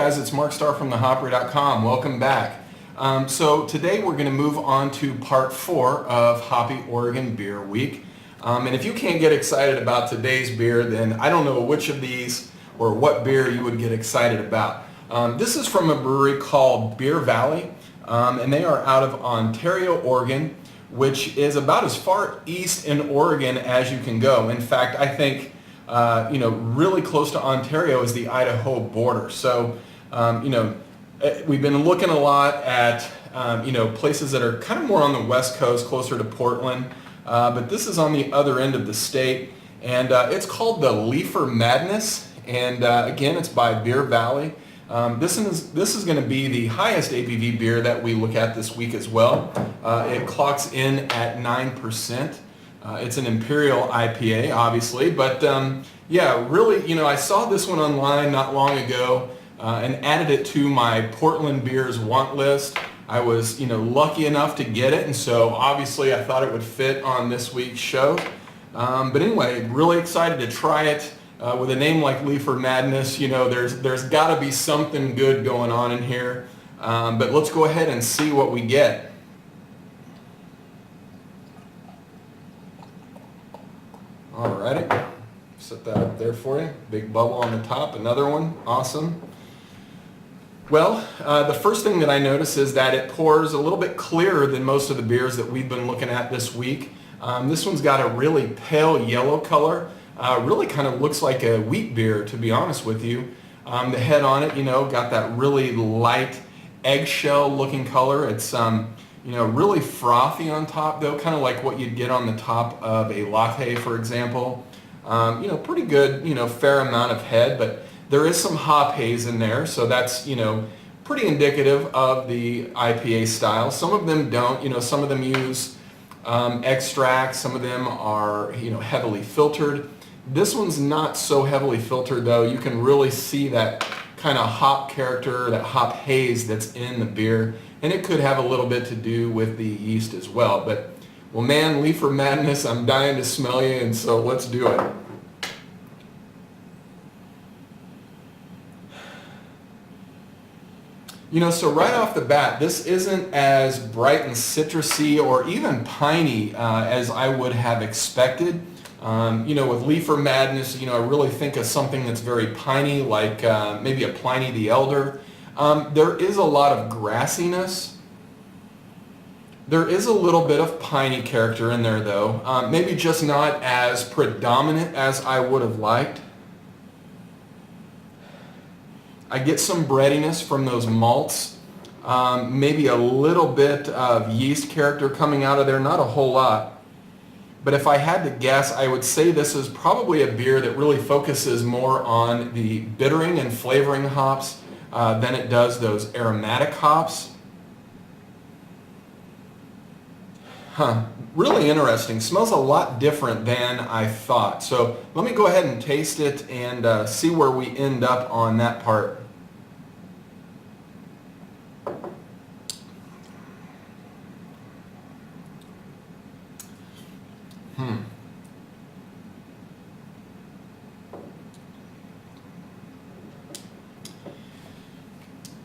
guys, it's Mark Starr from the Hopry.com. Welcome back. So today we're going to move on to part 4 of Hoppy Oregon Beer Week. And if you can't get excited about today's beer, then I don't know which of these or what beer you would get excited about. This is from a brewery called Beer Valley, and they are out of Ontario, Oregon, which is about as far east in Oregon as you can go. In fact, I think really close to Ontario is the Idaho border. So, we've been looking a lot at, places that are kind of more on the west coast, closer to Portland. But this is on the other end of the state, and it's called the Leafer Madness. And again, it's by Beer Valley. This is going to be the highest ABV beer that we look at this week as well. It clocks in at 9%. It's an Imperial IPA, obviously, but really, I saw this one online not long ago and added it to my Portland Beers want list. I was, lucky enough to get it, and so obviously I thought it would fit on this week's show. But anyway, really excited to try it. With a name like Leafer Madness, there's got to be something good going on in here. But let's go ahead and see what we get. Alrighty, set that up there for you. Big bubble on the top, another one, awesome. Well, the first thing that I notice is that it pours a little bit clearer than most of the beers that we've been looking at this week. This one's got a really pale yellow color. Really kind of looks like a wheat beer, to be honest with you. The head on it, got that really light eggshell looking color. It's really frothy on top though, kind of like what you'd get on the top of a latte, for example. Pretty good, fair amount of head, but there is some hop haze in there, so that's, pretty indicative of the IPA style. Some of them don't, some of them use extracts, some of them are, heavily filtered. This one's not so heavily filtered though. You can really see that kind of hop character, that hop haze that's in the beer. And it could have a little bit to do with the yeast as well. But, well man, Leafer Madness, I'm dying to smell you, and so let's do it. So right off the bat, this isn't as bright and citrusy or even piney as I would have expected. With Leafer Madness, I really think of something that's very piney, like maybe a Pliny the Elder. There is a lot of grassiness. There is a little bit of piney character in there, though. Maybe just not as predominant as I would have liked. I get some breadiness from those malts. Maybe a little bit of yeast character coming out of there, not a whole lot. But if I had to guess, I would say this is probably a beer that really focuses more on the bittering and flavoring hops than it does those aromatic hops. Really interesting. Smells a lot different than I thought. So let me go ahead and taste it and see where we end up on that part.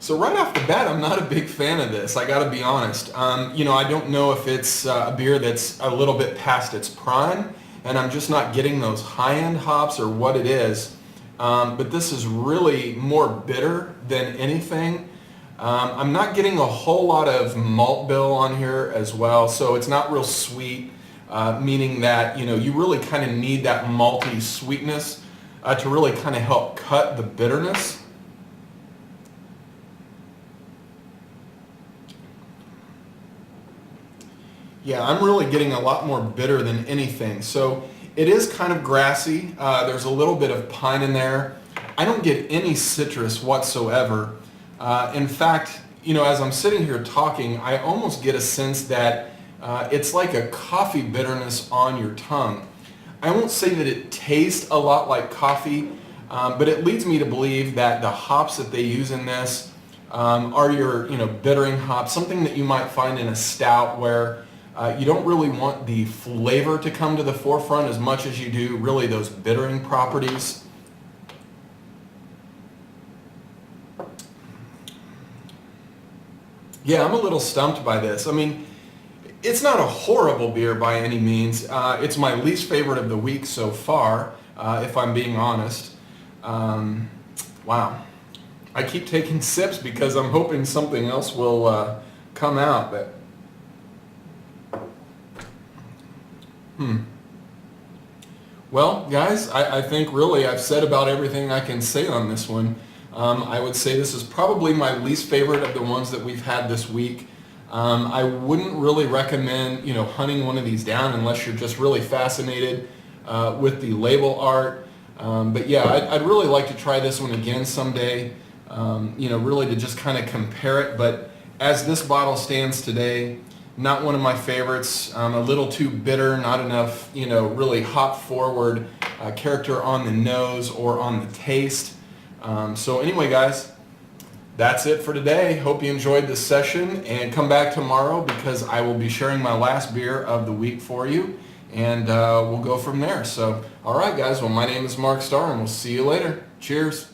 So right off the bat, I'm not a big fan of this. I got to be honest. I don't know if it's a beer that's a little bit past its prime, and I'm just not getting those high-end hops or what it is. But this is really more bitter than anything. I'm not getting a whole lot of malt bill on here as well, so it's not real sweet, meaning that you really kind of need that malty sweetness to really kind of help cut the bitterness. Yeah, I'm really getting a lot more bitter than anything. So it is kind of grassy. There's a little bit of pine in there. I don't get any citrus whatsoever. In fact, as I'm sitting here talking, I almost get a sense that it's like a coffee bitterness on your tongue. I won't say that it tastes a lot like coffee, but it leads me to believe that the hops that they use in this are your bittering hops, something that you might find in a stout where you don't really want the flavor to come to the forefront as much as you do really those bittering properties. Yeah, I'm a little stumped by this. I mean, it's not a horrible beer by any means. It's my least favorite of the week so far, if I'm being honest. Wow. I keep taking sips because I'm hoping something else will come out. But Well, guys, I think really I've said about everything I can say on this one. I would say this is probably my least favorite of the ones that we've had this week. I wouldn't really recommend, hunting one of these down unless you're just really fascinated with the label art. But yeah, I'd really like to try this one again someday, really to just kind of compare it. But as this bottle stands today, not one of my favorites. A little too bitter, not enough, really hop forward character on the nose or on the taste. So anyway, guys, that's it for today. Hope you enjoyed this session, and come back tomorrow because I will be sharing my last beer of the week for you, and we'll go from there. So, all right, guys. Well, my name is Starr, and we'll see you later. Cheers.